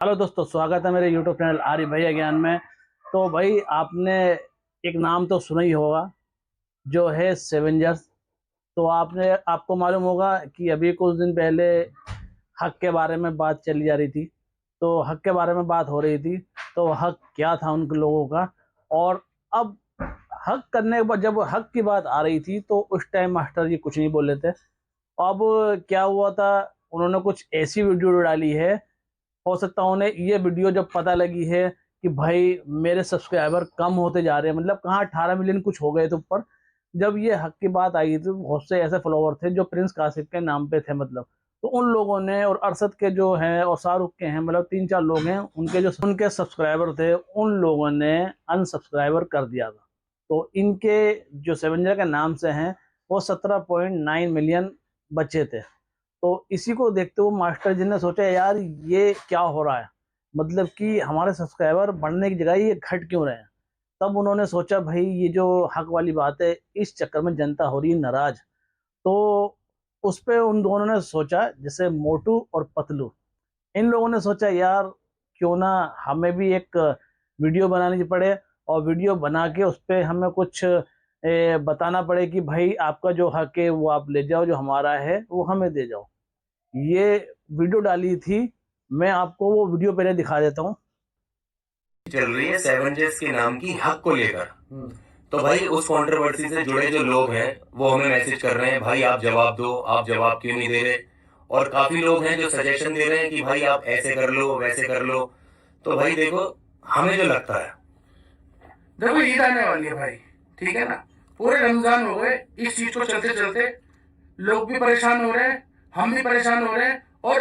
Hello दोस्तों, स्वागत है मेरे यूट्यूब चैनल आरिफ भैया ज्ञान में। तो भाई आपने एक नाम तो सुना ही होगा, जो है सेवेंजर्स। तो आपको मालूम होगा कि अभी कुछ दिन पहले हक के बारे में बात चली जा रही थी। तो हक के बारे में बात हो रही थी, तो हक क्या था उन लोगों का। और अब हक करने के बाद जब हक की बात आ रही थी, तो उस टाइम मास्टर जी कुछ नहीं बोले थे। अब क्या हुआ था, उन्होंने कुछ ऐसी वीडियो डाली है। हो सकता है उन्हें ये वीडियो जब पता लगी है कि भाई मेरे सब्सक्राइबर कम होते जा रहे हैं, मतलब कहाँ 18 मिलियन कुछ हो गए थे ऊपर। जब ये हक की बात आई थी, बहुत से ऐसे फॉलोवर थे जो प्रिंस कासिफ के नाम पे थे, मतलब। तो उन लोगों ने, और अरशद के जो हैं और शाहरुख के हैं, मतलब 3-4 लोग हैं उनके, जो उनके सब्सक्राइबर थे, उन लोगों ने अनसब्सक्राइबर कर दिया था। तो इनके जो सेवेंजर के नाम से हैं, वो 17.9 मिलियन बचे थे। तो इसी को देखते हुए मास्टर जी ने सोचा, यार ये क्या हो रहा है, मतलब कि हमारे सब्सक्राइबर बढ़ने की जगह ये घट क्यों रहे हैं। तब उन्होंने सोचा, भाई ये जो हक वाली बात है, इस चक्कर में जनता हो रही है नाराज। तो उस पे उन दोनों ने सोचा, जैसे मोटू और पतलू, इन लोगों ने सोचा, यार क्यों ना हमें भी एक वीडियो बनानी पड़े, और वीडियो बना के उस पे हमें कुछ बताना पड़े कि भाई आपका जो हक है वो आप ले जाओ, जो हमारा है वो हमें दे जाओ। ये वीडियो डाली थी। मैं आपको वो वीडियो पहले दिखा देता हूँ। चल रही है सेवेंजर्स के नाम की हक को लेकर। तो भाई उस कंट्रोवर्सी से जुड़े जो लोग हैं वो हमें मैसेज कर रहे हैं, भाई आप जवाब दो, आप जवाब क्यों नहीं दे रहे। और काफी लोग हैं जो सजेशन दे रहे हैं कि भाई आप ऐसे कर लो वैसे कर लो। तो भाई देखो, हमें जो लगता है, देखो ईद आने वाली है भाई, ठीक है ना। पूरे रमजान हो गए इस चीज को चलते चलते, लोग भी परेशान हो रहे हैं, हम भी परेशान हो रहे हैं। और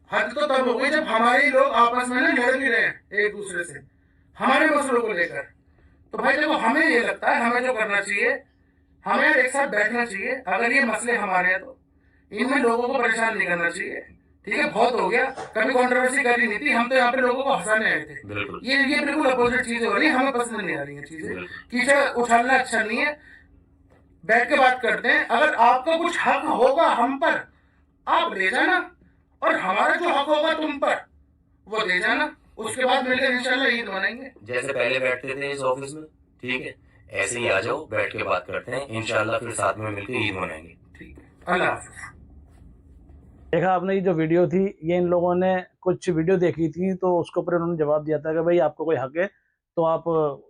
हद तो तब हो गई जब हमारे ही लोग आपस में ना लड़ भी रहे हैं एक दूसरे से, हमारे मसलों को लेकर। तो भाई देखो, हमें ये लगता है हमें जो करना चाहिए, हमें एक साथ बैठना चाहिए। अगर ये मसले हमारे हैं तो इनमें लोगों को परेशान नहीं करना चाहिए। ठीक है, बहुत हो गया, कभी कंट्रोवर्सी करनी नहीं थी, हम तो यहाँ पे लोगों को हंसाने आए थे। बिल्कुल, ये बिल्कुल अपोजिट चीजें हो रही है, हमें पसंद नहीं आ रही है चीजें। कीचड़ उछालना अच्छा नहीं है, बैठ के बात करते हैं। अगर आपका कुछ हक होगा हम पर, आप ले जाना, और हमारा जो हक होगा तुम पर वो दे जाना। उसके बाद मिलकर इंशाल्लाह ईद मनाएंगे, जैसे पहले बैठते थे इस ऑफिस में। ठीक है, ऐसे ही आ जाओ, बैठ के बात करते हैं इंशाल्लाह, फिर साथ में मिलकर ईद मनाएंगे। ठीक है, अल्लाह हाफिज। देखा आपने, ये जो वीडियो थी, ये इन लोगों ने कुछ वीडियो देखी थी, तो उसके ऊपर उन्होंने जवाब दिया था कि भाई आपको कोई हक है तो आप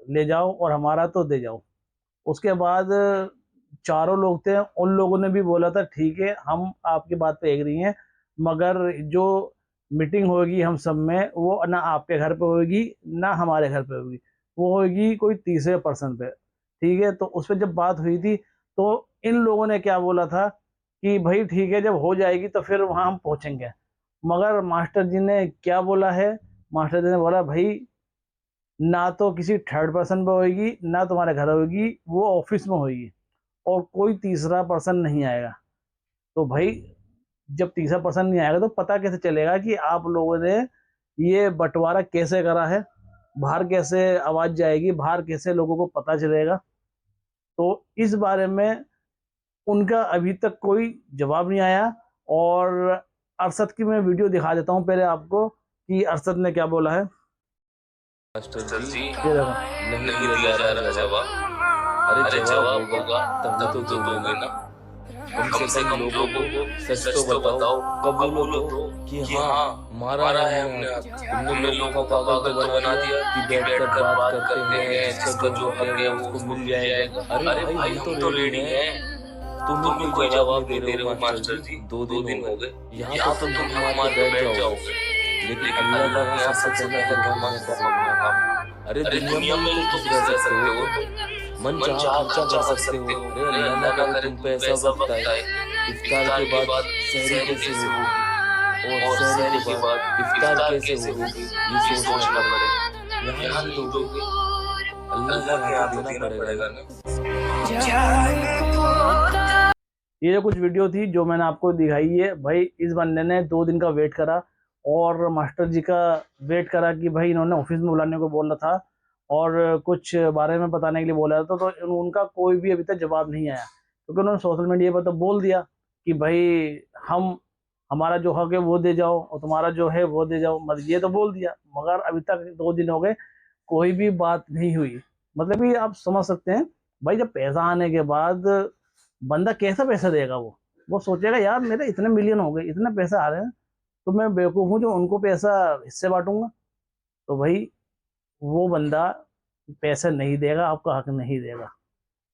ले जाओ, और हमारा तो दे जाओ। उसके बाद चारों लोग थे, उन लोगों ने भी बोला था, ठीक है हम आपकी बात पे एग्री हैं, मगर जो मीटिंग होगी हम सब में, वो ना आपके घर पे होगी ना हमारे घर पे होगी, वो होगी कोई तीसरे पर्सन पे। ठीक है, तो उस पर जब बात हुई थी, तो इन लोगों ने क्या बोला था कि भाई ठीक है, जब हो जाएगी तो फिर वहां हम पहुंचेंगे। मगर मास्टर जी ने क्या बोला है, मास्टर जी ने बोला, भाई ना तो किसी थर्ड पर्सन पे होगी, ना तुम्हारे घर होगी, वो ऑफिस में होगी, और कोई तीसरा पर्सन नहीं आएगा। तो भाई जब तीसरा पर्सन नहीं आएगा, तो पता कैसे चलेगा कि आप लोगों ने ये बंटवारा कैसे करा है, बाहर कैसे आवाज जाएगी, बाहर कैसे लोगों को पता चलेगा। तो इस बारे में उनका अभी तक कोई जवाब नहीं आया। और अरशद की मैं वीडियो दिखा देता हूँ पहले आपको, कि अरशद ने क्या बोला है। मास्टर जी, ये देखो। नहीं दिया जा रहा जवाब। अरे जवाब होगा तब तो दोगे ना। कम से कम लोगों को सच तो बताओ, कबूलो तो कि हाँ मारा है हमने, तुमने लोगों को पागल तो बना दिया कि बैठकर बात करते हैं, जिसका जो हक है वो उसको मिल जाएगा। अरे भाई हम तो रेडी हैं, तुम कोई जवाब नहीं दे रहे हो मास्टर जी। 2 दिन हो गए, यहाँ तो तुम हमारे बैठ जाओगे, लेकिन अल्लाह का सबसे पहले करना। अरे दुनिया में ही तुम रह सकते हो, मन चाह खर्चा कर सकते हो। अरे अल्लाह ना करे तुम पे ऐसा वक्त आए, इफ्तार के बाद सहरी कैसे होगी, और सहरी के बाद इफ्तार कैसे होगी, ये सोचना पड़े। यहाँ नहीं दोगे, अल्लाह के हाथ देना पड़ेगा ना। ये जो कुछ वीडियो थी जो मैंने आपको दिखाई है, भाई इस बंदे ने 2 दिन का वेट करा, और मास्टर जी का वेट करा कि भाई इन्होंने ऑफिस में बुलाने को बोला था, और कुछ बारे में बताने के लिए बोला था। तो उनका कोई भी अभी तक जवाब नहीं आया, क्योंकि उन्होंने सोशल मीडिया पर तो बोल दिया कि भाई हम हमारा जो हक है वो दे जाओ और तुम्हारा जो है वो दे जाओ, मतलब ये तो बोल दिया, मगर अभी तक 2 दिन हो गए कोई भी बात नहीं हुई। मतलब कि आप समझ सकते हैं भाई, जब पैसा आने के बाद बंदा कैसा पैसा देगा, वो सोचेगा यार मेरे इतने मिलियन हो गए, इतने पैसे आ रहे हैं, तो मैं बेवकूफ़ हूँ जो उनको पैसा हिस्से बांटूंगा। तो भाई वो बंदा पैसे नहीं देगा, आपका हक नहीं देगा,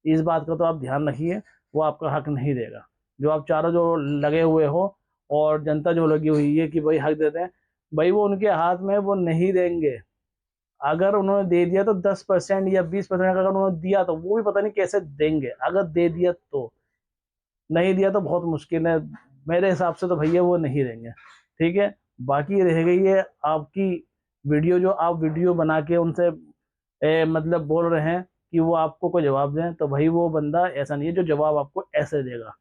इस बात का तो आप ध्यान रखिए। वो आपका हक नहीं देगा। जो आप चारों जो लगे हुए हो और जनता जो लगी हुई है कि भाई हक देते हैं, भाई वो उनके हाथ में वो नहीं देंगे। अगर उन्होंने दे दिया तो 10% या 20% अगर उन्होंने दिया तो वो भी पता नहीं कैसे देंगे, अगर दे दिया तो। नहीं दिया तो बहुत मुश्किल है, मेरे हिसाब से तो भैया वो नहीं देंगे। ठीक है, बाकी रह गई है आपकी वीडियो, जो आप वीडियो बना के उनसे मतलब बोल रहे हैं कि वो आपको कोई जवाब दें, तो भाई वो बंदा ऐसा नहीं है जो जवाब आपको ऐसे देगा।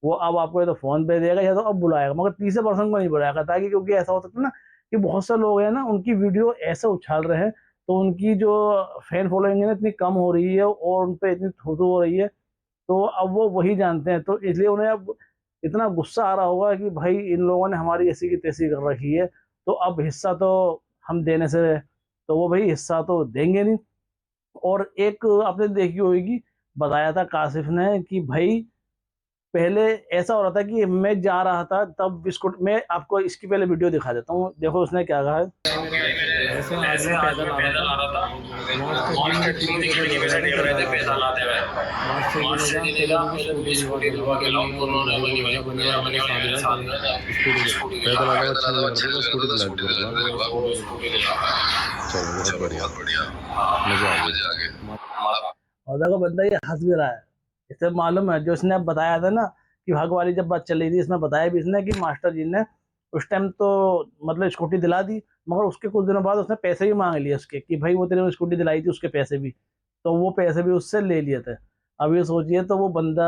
वो अब आपको या तो फोन पे देगा या तो अब बुलाएगा, मगर तीसरे पर्सन को नहीं बुलाएगा, ताकि क्योंकि ऐसा हो सकता है ना कि बहुत से लोग हैं ना उनकी वीडियो ऐसे उछाल रहे हैं, तो उनकी जो फैन फॉलोइंग है ना इतनी कम हो रही है और उन पर इतनी थू थू हो रही है, तो अब वो वही जानते हैं, तो इसलिए उन्हें अब इतना गुस्सा आ रहा होगा कि भाई इन लोगों ने हमारी ऐसी की तैसी कर रखी है, तो अब हिस्सा तो हम देने से, तो वो भाई हिस्सा तो देंगे नहीं। और एक आपने देखी होगी, बताया था काशिफ ने कि भाई पहले ऐसा हो रहा था कि मैं जा रहा था तब बिस्कुट, मैं आपको इसकी पहले वीडियो दिखा देता हूँ, देखो उसने क्या कहा है। ऐसे आज मैं पैदल आ रहा था, वहाँ स्टेशन में खिड़की पे बैठे हुए थे पैसा लाते हुए। वहाँ स्टेशन लेगा, पहले मुझे स्कूटी दिलवा के लाऊं, तो उन्होंने बोली भाई मेरा मनी भाई मेरे साथ में था, स्कूटी दिला, पैदल आता अच्छा नहीं लगता तो स्कूटी दिला दूंगा, वो स्कूटी दिला। चलो बहुत बढ़िया, मजा आ गया। और देखो बंदा ये हंस भी रहा है, इसे मालूम है जो इसने अब बताया था ना कि भाग वाली जब बात चल रही थी, इसमें बताया भी इसने कि मास्टर जी ने उस टाइम तो मतलब स्कूटी दिला दी, मगर उसके कुछ दिनों बाद उसने पैसे भी मांग लिए उसके कि भाई वो तेरे स्कूटी दिलाई थी उसके पैसे भी, तो वो पैसे भी उससे ले लिए थे। अब ये सोचिए, तो वो बंदा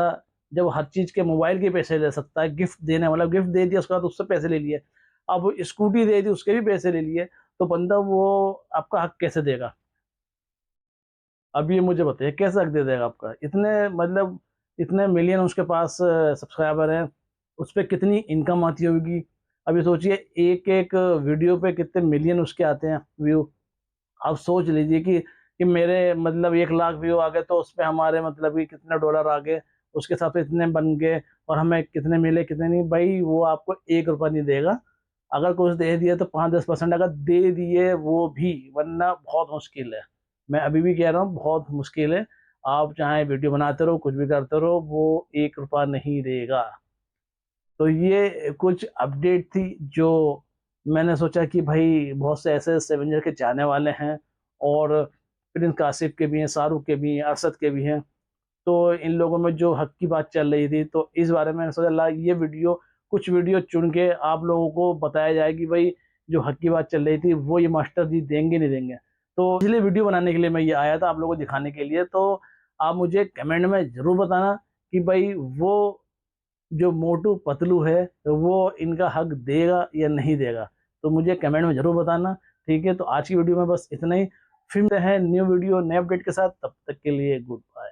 जब हर चीज़ के मोबाइल के पैसे ले सकता है, गिफ्ट देने मतलब गिफ्ट दे दिया उसके बाद उससे पैसे ले लिए, अब स्कूटी दे दी उसके भी पैसे ले लिए, तो बंदा वो आपका हक कैसे देगा? अब ये मुझे बताइए कैसे हक दे देगा आपका? इतने मतलब इतने मिलियन उसके पास सब्सक्राइबर हैं, उस पर कितनी इनकम आती होगी। अभी सोचिए एक एक वीडियो पे कितने मिलियन उसके आते हैं व्यू। आप सोच लीजिए कि मेरे मतलब 1 लाख व्यू आ गए तो उस पर हमारे मतलब कि कितने डॉलर आ गए, उसके हिसाब से इतने बन गए, और हमें कितने मिले कितने नहीं। भाई वो आपको 1 रुपया नहीं देगा, अगर कुछ दे दिए तो 5-10% अगर दे दिए वो भी, वरना बहुत मुश्किल है। मैं अभी भी कह रहा हूँ बहुत मुश्किल है। आप चाहे वीडियो बनाते रहो कुछ भी करते रहो, वो 1 रुपया नहीं देगा। तो ये कुछ अपडेट थी जो मैंने सोचा कि भाई बहुत से ऐसे सेवेंजर के चाहने वाले हैं, और प्रिंस कासिफ के भी हैं, शाहरुख के भी हैं, अरशद के भी हैं, तो इन लोगों में जो हक की बात चल रही थी, तो इस बारे में मैंने सोचा ला ये वीडियो, कुछ वीडियो चुन के आप लोगों को बताया जाए कि भाई जो हक की बात चल रही थी वो ये मास्टर जी देंगे नहीं देंगे। तो इसलिए वीडियो बनाने के लिए मैं ये आया था आप लोगों को दिखाने के लिए। तो आप मुझे कमेंट में ज़रूर बताना कि भाई वो जो मोटू पतलू है वो इनका हक देगा या नहीं देगा, तो मुझे कमेंट में ज़रूर बताना। ठीक है, तो आज की वीडियो में बस इतना ही, फिर मिलते हैं न्यू वीडियो नए अपडेट के साथ, तब तक के लिए गुड बाय।